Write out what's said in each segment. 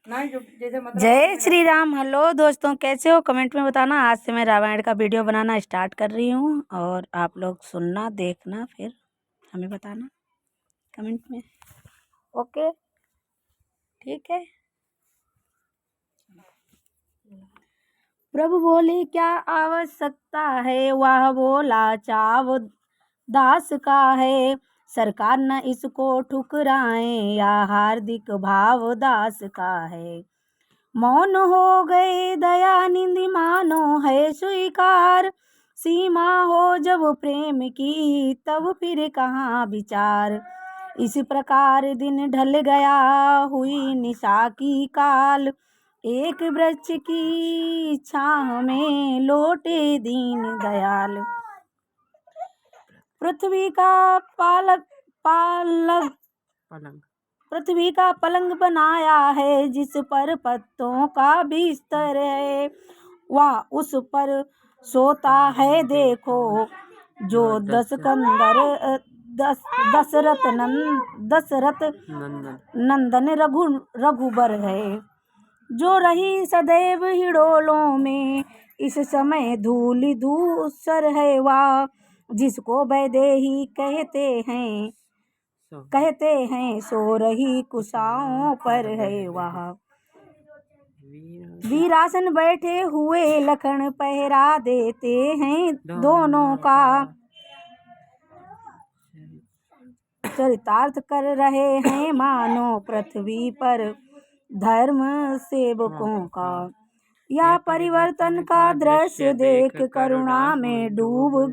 जय श्री राम। हेलो दोस्तों, कैसे हो? कमेंट में बताना। आज से मैं रामायण का वीडियो बनाना स्टार्ट कर रही हूँ और आप लोग सुनना, देखना, फिर हमें बताना कमेंट में। ओके, ठीक है। प्रभु बोले क्या आवश्यकता है, वह बोला चाव दास का है। सरकार न इसको ठुकराएं, या हार्दिक भाव दास का है। मौन हो गए दयानिधि, मानो है स्वीकार। सीमा हो जब प्रेम की, तब फिर कहाँ विचार। इस प्रकार दिन ढल गया, हुई निशा की काल। एक वृक्ष की छाह में लौटे दीन दयाल। पृथ्वी का पलंग बनाया है, जिस पर पत्तों का बिस्तर है। वह उस पर सोता है, देखो जो दशरथ नंदन रघुबर है। जो रही सदैव हिडोलों में, इस समय धूलि धूसर है। वह जिसको वैदेही कहते हैं, सो रही कुशाओं पर है। वह वीरासन बैठे हुए लखन, पहरा देते हैं दोनों का। चरितार्थ कर रहे हैं, मानो पृथ्वी पर धर्म सेवकों का। यह परिवर्तन का दृश्य देख करुणा में डूब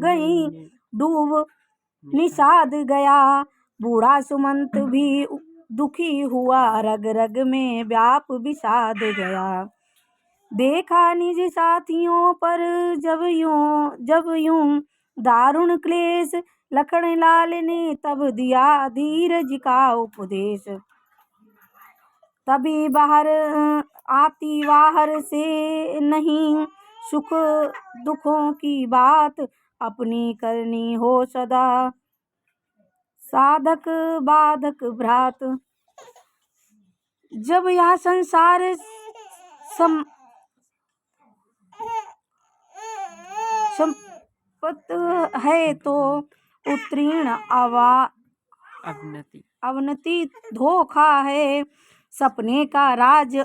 निषाद गया। बूढ़ा सुमंत भी दुखी हुआ, रग रग में व्याप विषाद गया। देखा निज साथियों पर जब यूं दारुण क्लेश, लखन लाल ने तब दिया धीरज का उपदेश। तभी बाहर आती बाहर से नहीं, सुख दुखों की बात अपनी करनी हो सदा। साधक बाधक भ्रात, जब यह संसार संपत है, तो उत्तीर्ण अवनति धोखा है। सपने का राजा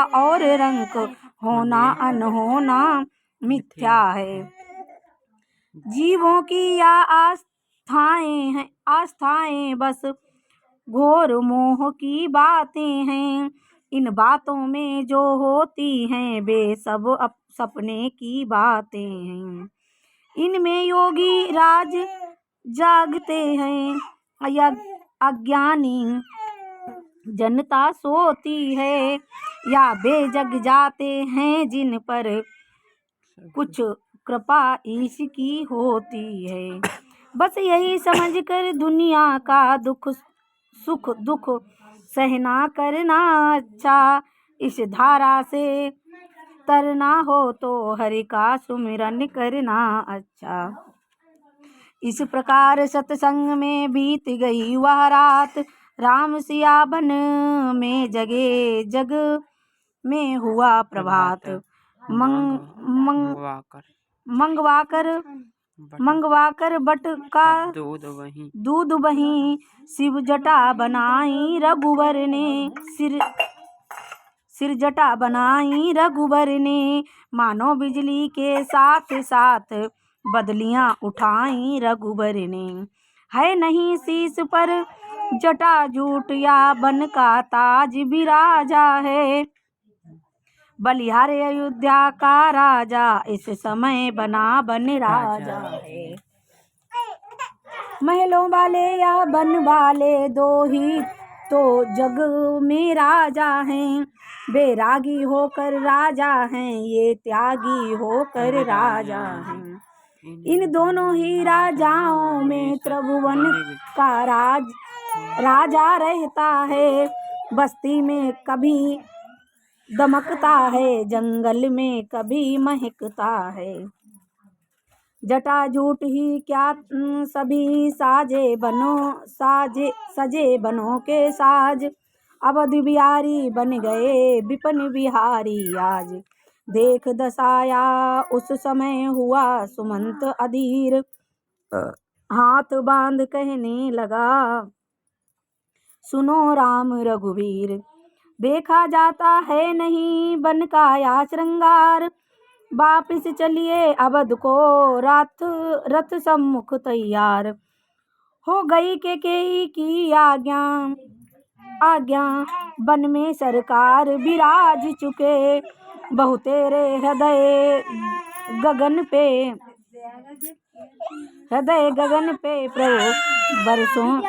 और रंक, होना अनहोना मिथ्या है। जीवों की या आस्थाएं बस घोर मोह की बातें हैं। इन बातों में जो होती हैं, वे सब सपने की बातें हैं। इनमें योगी राज जागते हैं, अज्ञानी जनता सोती है। या वे जग जाते हैं, जिन पर कुछ कृपा ईश की होती है। बस यही समझकर दुनिया का सुख दुख सहना करना अच्छा। इस धारा से तरना हो तो हरि का सुमिरन करना अच्छा। इस प्रकार सत्संग में बीत गई वह रात। राम सिया बन में जग में हुआ प्रभात। मंगवाकर बट का दूध वहीं, शिव जटा बनाई रघुवर ने। सिर जटा बनाई रघुवर ने। मानो बिजली के साथ साथ बदलियां उठाई रघुवर ने। है नहीं शीश पर जटा जूट, या बन का ताज बिराजा है। बलिहार अयोध्या का राजा, इस समय बन राजा है। महलों वाले या बन वाले, दो ही तो जग में राजा हैं। बैरागी होकर राजा हैं, ये त्यागी होकर राजा हैं। इन दोनों ही राजाओं में त्रिभुवन का राजा रहता है। बस्ती में कभी दमकता है, जंगल में कभी महकता है। जटाजूट ही क्या सभी सजे बनों के साज। अवध बिहारी बन गए विपिन बिहारी आज। देख दशाया उस समय हुआ सुमंत अधीर। हाथ बांध कहने लगा सुनो राम रघुवीर। देखा जाता है नहीं बन का या श्रृंगार। वापिस चलिए अवध को रथ सम्मुख तैयार। हो गई केकई की आज्ञा वन में सरकार विराज चुके। बहु तेरे हृदय गगन पे प्रभु बरसों